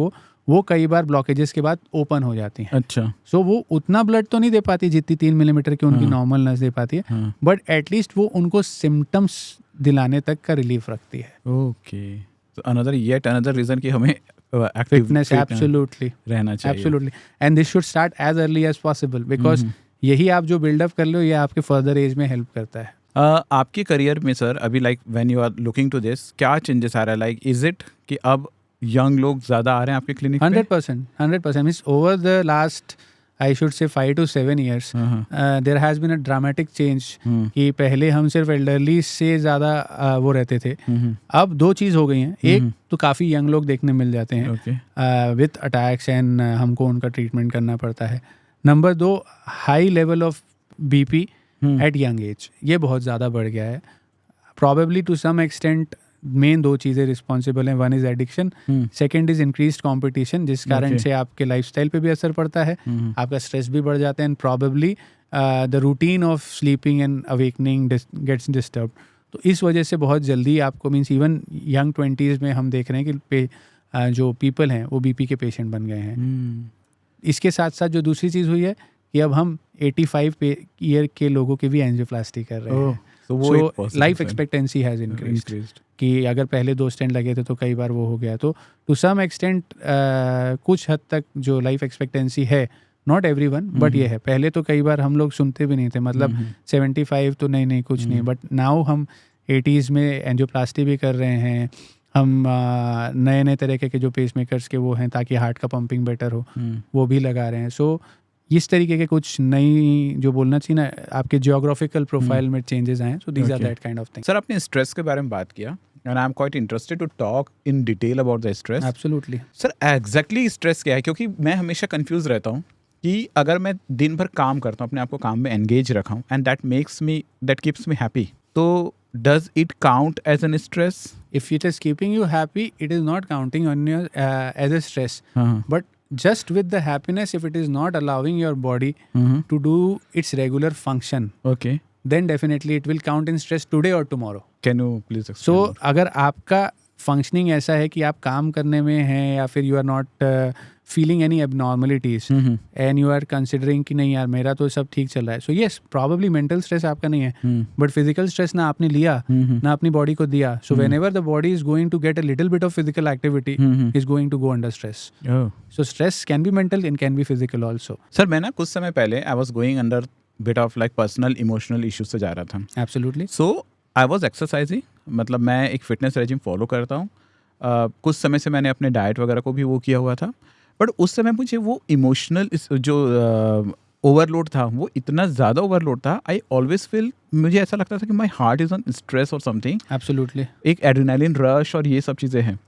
वो कई बार ब्लॉकेजेस के बाद ओपन हो जाती हैं। अच्छा। सो वो उतना ब्लड तो नहीं दे पाती जितनी 3 मिलीमीटर की उनकी नॉर्मल नस दे पाती है, बट एटलीस्ट वो उनको सिम्टम्स दिलाने तक का रिलीफ रखती है। ओके, तो अनदर रीजन कि हमें फिटनेस एब्सोल्युटली रहना चाहिए। Absolutely, and this should start as early as possible, because यही आप जो बिल्डअप कर लो ये आपके फर्दर एज में हेल्प करता है। आपके करियर में सर अभी like when you are looking to this, क्या चेंजेस आ रहा है? लाइक इज इट कि अब यंग लोग ज़्यादा आ रहे हैं आपके clinic? 100% means over the last I should say 5 to 7 years there has been a dramatic change कि पहले हम सिर्फ एल्डरली से ज़्यादा वो रहते थे। अब 2 चीज़ हो गई हैं। एक तो काफ़ी यंग लोग देखने मिल जाते हैं विथ अटैक्स एंड हमको उनका ट्रीटमेंट करना पड़ता है। Number 2, high level of BP eight young age, ये बहुत ज़्यादा बढ़ गया है। probably to some extent main 2 चीज़ें रिस्पॉन्सिबल हैं. One is addiction, second is increased competition, जिस कारण से आपके लाइफस्टाइल पे भी असर पड़ता है, आपका स्ट्रेस भी बढ़ जाता है, and probably the routine of sleeping and awakening gets disturb. तो इस वजह से बहुत जल्दी आपको मीन्स इवन यंग 20s में हम देख रहे हैं कि जो पीपल हैं वो बीपी के पेशेंट बन गए हैं. इसके साथ साथ जो दूसरी चीज़ हुई है कि अब हम 85 ईयर के लोगों की भी एंजियोप्लास्टी कर रहे हैं. So life expectancy has increased. कि अगर पहले 2 स्टेंट लगे थे तो कई बार वो हो गया. तो टू सम एक्सटेंट कुछ हद तक जो लाइफ एक्सपेक्टेंसी है, नॉट एवरीवन बट ये है. पहले तो कई बार हम लोग सुनते भी नहीं थे, मतलब 75 तो नहीं कुछ नहीं, बट नाउ हम 80s में एंजियोप्लास्टी भी कर रहे हैं. हम नए तरीके के जो पेसमेकर्स के वो हैं ताकि हार्ट का पंपिंग बेटर हो, वो भी लगा रहे हैं. सो इस तरीके के कुछ नई जो बोलना चाहिए ना, आपके जियोग्राफिकल प्रोफाइल में चेंजेस आए. So these are that kind of thing. Sir, आपने स्ट्रेस के बारे में बात किया and I'm quite interested to talk in detail about the stress. Absolutely. Sir, exactly stress क्या है? क्योंकि मैं हमेशा कंफ्यूज रहता हूँ कि अगर मैं दिन भर काम करता हूँ, अपने आप को काम में एंगेज रखा हूँ, and that keeps me happy, तो does it count as an stress? If it is keeping you happy, it is not counting on your as a stress. But just with the happiness, if it is not allowing your body to do its regular function, okay, then definitely it will count in stress today or tomorrow. Can you please explain? So अगर आपका functioning ऐसा है कि आप काम करने में हैं या फिर you are not feeling any abnormalities and you are considering कि नहीं यार मेरा तो सब ठीक चल रहा है, so yes probably mental stress आपका नहीं है, बट फिजिकल स्ट्रेस ना आपने लिया ना अपनी बॉडी को दिया. So whenever the body is going to get a little bit of physical activity is going to go under stress. So stress can be mental and can be physical also. Sir, मैं ना कुछ समय पहले I was going under bit of like personal emotional issues से जा रहा था. Absolutely. So I was exercising, मतलब मैं एक फिटनेस रेजिम फॉलो करता हूँ. कुछ समय से मैंने अपने डाइट वगैरह को भी वो किया हुआ था, बट उस समय मुझे वो इमोशनल जो ओवरलोड था वो इतना ज़्यादा ओवरलोड था. आई ऑलवेज फील, मुझे ऐसा लगता था कि my heart is on stress और समथिंग. एब्सोल्युटली. एक एड्रेनालिन रश और ये सब चीज़ें हैं.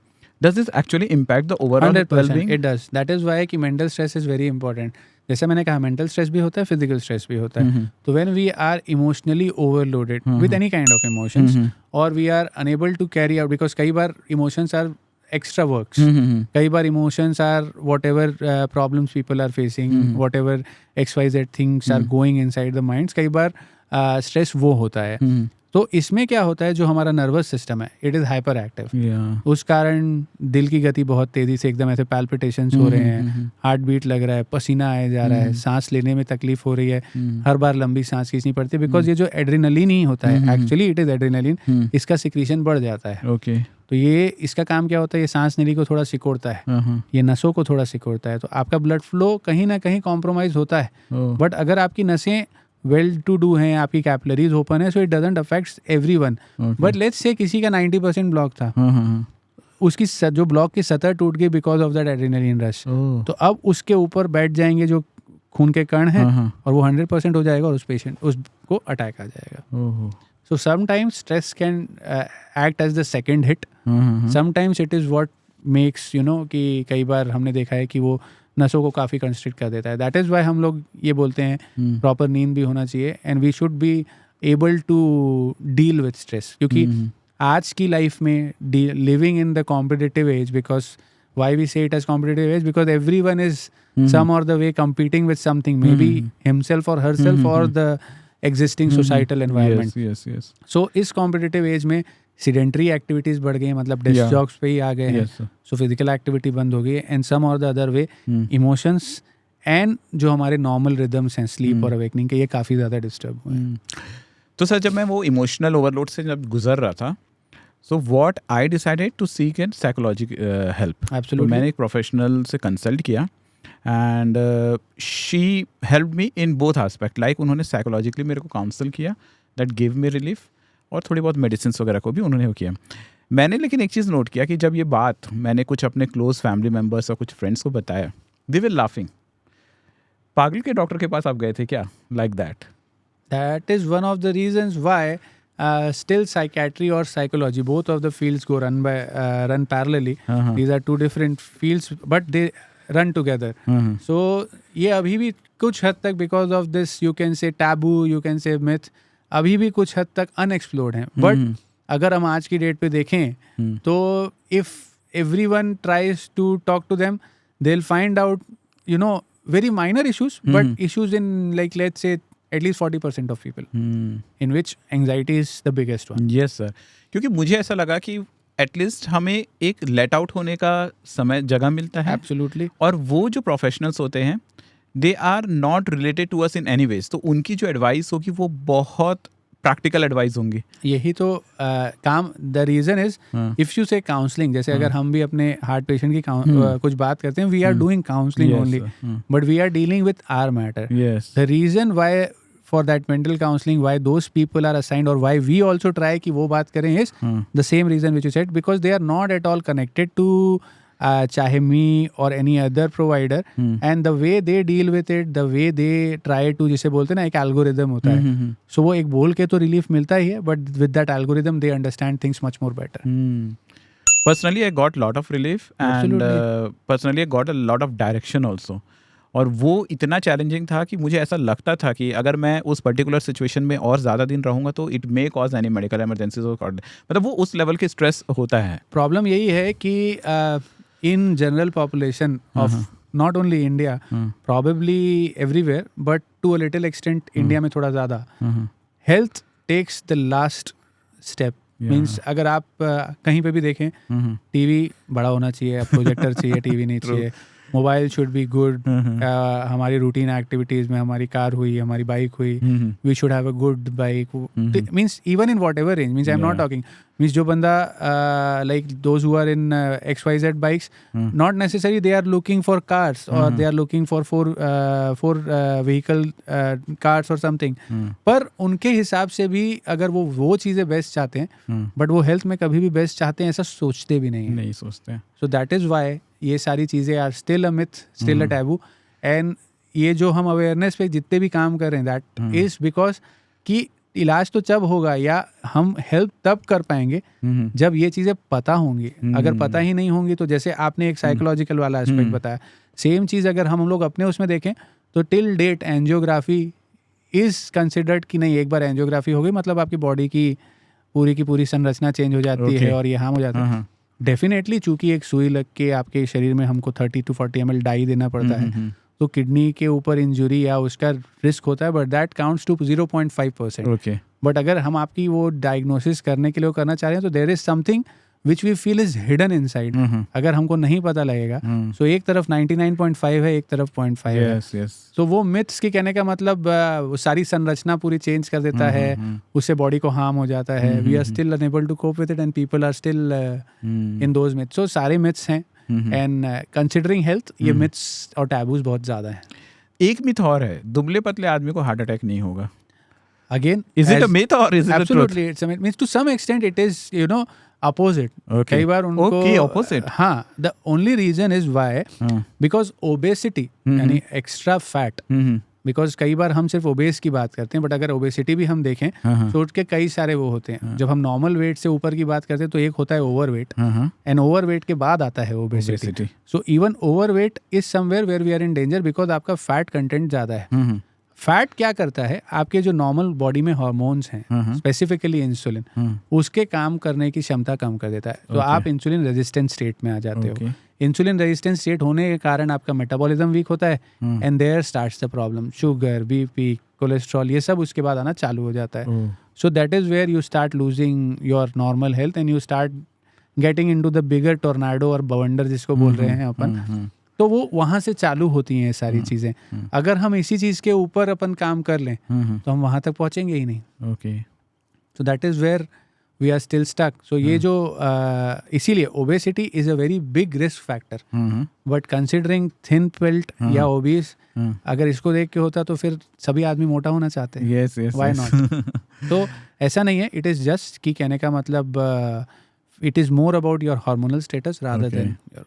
Does this actually impact the overall 100% well-being? It does. That is why कि mental stress is very important. जैसे मैंने कहा मेंटल स्ट्रेस भी होता है, फिजिकल स्ट्रेस भी होता है. तो when we are emotionally overloaded with any kind of emotions और we are unable to carry out, because कई बार इमोशंस आर extra works. कई बार emotions are whatever problems people are facing, whatever XYZ things are going inside the minds. कई बार stress वो होता है. तो इसमें क्या होता है, जो हमारा नर्वस सिस्टम है इट इज़ हाइपर एक्टिव. उस कारण दिल की गति बहुत तेज़ी से एकदम ऐसे पैल्पिटेशंस हो रहे हैं, हार्ट बीट लग रहा है, पसीना आया जा रहा है, सांस लेने में तकलीफ हो रही है, हर बार लंबी सांस खींचनी पड़ती है, बिकॉज ये जो एड्रेनलिन ही होता है, एक्चुअली इट इज़ एड्रेनलिन, इसका सिक्रीशन बढ़ जाता है. ओके. तो ये इसका काम क्या होता है, ये सांस नली को थोड़ा सिकोड़ता है, ये नसों को थोड़ा सिकोड़ता है. तो आपका ब्लड फ्लो कहीं ना कहीं कॉम्प्रोमाइज़ होता है. बट अगर आपकी नसें वेल टू डू हैं, आपकी कैपिलरीज ओपन है, so it doesn't affects everyone. But let's say किसी का 90% ब्लॉक था, उसकी जो ब्लॉक की सतह टूट गई because of that adrenaline rush. तो अब उसके ऊपर बैठ जाएंगे जो खून के कण हैं और वो 100% हो जाएगा और उस पेशेंट उसको अटैक आ जाएगा. So sometimes stress can act as the second hit. Sometimes it is what makes, कि कई बार हमने देखा है कि वो नसों को काफ़ी कंस्ट्रिक्ट कर देता है. दैट इज़ वाई हम लोग ये बोलते हैं प्रॉपर नींद भी होना चाहिए and we should be able to deal with stress. क्योंकि आज की लाइफ में living in the competitive age, because why we say it as competitive age, because every one is some और the way competing with something, maybe himself or herself or the existing societal environment. Yes. So इस competitive as में sedentary activities बढ़ गई, मतलब desk jobs पे ही आ गए हैं. So physical activity बंद हो गई है एंड सम और the other way emotions and जो हमारे नॉर्मल रिदम्स हैं स्लीप और अवेकनिंग के, ये काफ़ी ज़्यादा डिस्टर्ब हुए हैं. तो सर, जब मैं वो इमोशनल ओवरलोड से जब गुजर रहा था, so what I decided to seek an psychological help. Absolutely. मैंने एक प्रोफेशनल से कंसल्ट किया and she help me in both aspect. Like उन्होंने साइकोलॉजिकली मेरे को काउंसल किया, दैट गिव मी रिलीफ, और थोड़ी बहुत मेडिसिन वगैरह को भी उन्होंने किया. मैंने लेकिन एक चीज़ नोट किया कि जब ये बात मैंने कुछ अपने क्लोज फैमिली मेम्बर्स और कुछ फ्रेंड्स को बताया, दे वर लाफिंग. पागल के डॉक्टर के पास आप गए थे क्या, like that. That is one of the reasons why still psychiatry or psychology, both of the fields go run parallelly. These are two different fields but they run together. So ये अभी भी कुछ हद तक because of this you can say taboo, you can say myth, अभी भी कुछ हद तक unexplored हैं. But अगर हम आज की डेट पे देखें तो if everyone tries to talk to them they will find out you know very minor issues but issues in like let's say at least 40% of people in which anxiety is the biggest one. Yes sir, क्योंकि मुझे ऐसा लगा कि at least हमें एक let out होने का समय जगह मिलता है. Absolutely. और वो जो प्रोफेशनल्स होते हैं they are not related to us in any ways, तो उनकी जो एडवाइस होगी वो बहुत प्रैक्टिकल एडवाइस होंगी. यही तो काम the reason is if you say counselling, जैसे अगर हम भी अपने हार्ट पेशेंट की कुछ बात करते हैं, we are doing counselling only but we are dealing with our matter. The reason why for that mental counselling why those people are assigned और व्हाई वी आल्सो ट्राई कि वो बात करें is the same reason which you said, because they are not at all connected to चाहे me और any other provider and the way they deal with it, the way they try to, जिसे बोलते हैं ना एक algorithm होता है, सो वो एक बोल के तो रिलीफ मिलता ही है but with that algorithm they understand things much more better. Personally I got lot of relief and personally I got a lot of direction also. और वो इतना चैलेंजिंग था कि मुझे ऐसा लगता था कि अगर मैं उस पर्टिकुलर सिचुएशन में और ज़्यादा दिन रहूँगा तो it may cause any medical emergencies, मतलब वो उस लेवल के स्ट्रेस होता है. प्रॉब्लम यही है कि in general population of not only India, probably everywhere, but to a little extent India में थोड़ा ज़्यादा, health takes the last step. Means अगर आप कहीं पे भी देखें टीवी बड़ा होना चाहिए, प्रोजेक्टर चाहिए, टीवी नहीं चाहिए, मोबाइल शुड बी गुड, हमारी रूटीन एक्टिविटीज़ में हमारी कार हुई, हमारी बाइक हुई, we should have a good bike. Means even in whatever range, means I am not talking means जो बंदा like those who are in XYZ bikes, not necessary they are looking for cars और they are looking for four vehicle cars और something, पर उनके हिसाब से भी अगर वो चीज़ें बेस्ट चाहते हैं बट वो हेल्थ में कभी भी बेस्ट चाहते हैं ऐसा सोचते भी नहीं सोचते. सो दैट इज़ वाई ये सारी चीज़ें are still a myth, still a taboo. एंड ये जो हम अवेयरनेस पे जितने भी काम कर रहे हैं दैट इज़ बिकॉज कि इलाज तो जब होगा या हम हेल्प तब कर पाएंगे जब ये चीज़ें पता होंगी. अगर पता ही नहीं होंगी तो जैसे आपने एक साइकोलॉजिकल वाला एस्पेक्ट बताया, सेम चीज़ अगर हम लोग अपने उसमें देखें तो till date angiography is considered कि नहीं, एक बार एंजियोग्राफी हो गई मतलब आपकी बॉडी की पूरी संरचना चेंज हो जाती है और ये हार्म हो जाता है. डेफिनेटली चूंकि एक सुई लग के आपके शरीर में हमको 30 to 40 ml डाई देना पड़ता है, तो किडनी के ऊपर इंजुरी या उसका रिस्क होता है but that counts to 0.5%. But अगर हम आपकी वो डायग्नोसिस करने के लिए करना चाह रहे हैं तो there is something which we feel is hidden inside. अगर हमको नहीं पता लगेगा सो एक तरफ 99.5 है, एक तरफ 0.5 है. तो वो मिथ्स की कहने का मतलब सारी संरचना पूरी चेंज कर देता है, उससे बॉडी को हार्म हो जाता है. We are still unable to cope with it and people are still in those myths. So सारे मिथ्स हैं एंड कंसिडरिंग हेल्थ ये मिथ्स और टैबूज बहुत ज़्यादा हैं. एक मिथ और है, दुबले पतले आदमी को हार्ट अटैक नहीं होगा. Again, is it a myth or is it a truth? Absolutely, it's a myth. Means to some extent it is, you know, opposite. कई बार उनको opposite. हाँ, the only reason is why because obesity यानी extra fat. Because कई बार हम सिर्फ OBCs की बात करते हैं बट अगर ओबेसिटी भी हम देखें तो उसके कई सारे वो होते हैं. जब हम नॉर्मल वेट से ऊपर की बात करते हैं तो एक होता है overweight and overweight के बाद आता है obesity. So even overweight is somewhere where we are in danger because आपका फैट कंटेंट ज़्यादा है. फैट क्या करता है, आपके जो नॉर्मल बॉडी में हार्मोन्स हैं स्पेसिफिकली इंसुलिन, उसके काम करने की क्षमता कम कर देता है. तो आप इंसुलिन रेजिस्टेंट स्टेट में आ जाते हो. इंसुलिन रेजिस्टेंट स्टेट होने के कारण आपका मेटाबॉलिज्म वीक होता है and there starts the problem. Sugar, BP, cholesterol ये सब उसके बाद आना चालू हो जाता है. So that is where you start losing your normal health and you start getting into the bigger tornado और बवंडर जिसको बोल रहे हैं अपन. तो वो वहाँ से चालू होती हैं ये सारी चीज़ें. अगर हम इसी चीज़ के ऊपर अपन काम कर लें तो हम वहाँ तक पहुँचेंगे ही नहीं. So that is where we are still stuck. So ये जो इसीलिए obesity is a very big risk factor. But considering thin pelt या ओबीस, अगर इसको देख के होता तो फिर सभी आदमी मोटा होना चाहते हैं. Why not? तो ऐसा नहीं है. इट इज़ जस्ट कि कहने का मतलब it is more about your hormonal status rather than your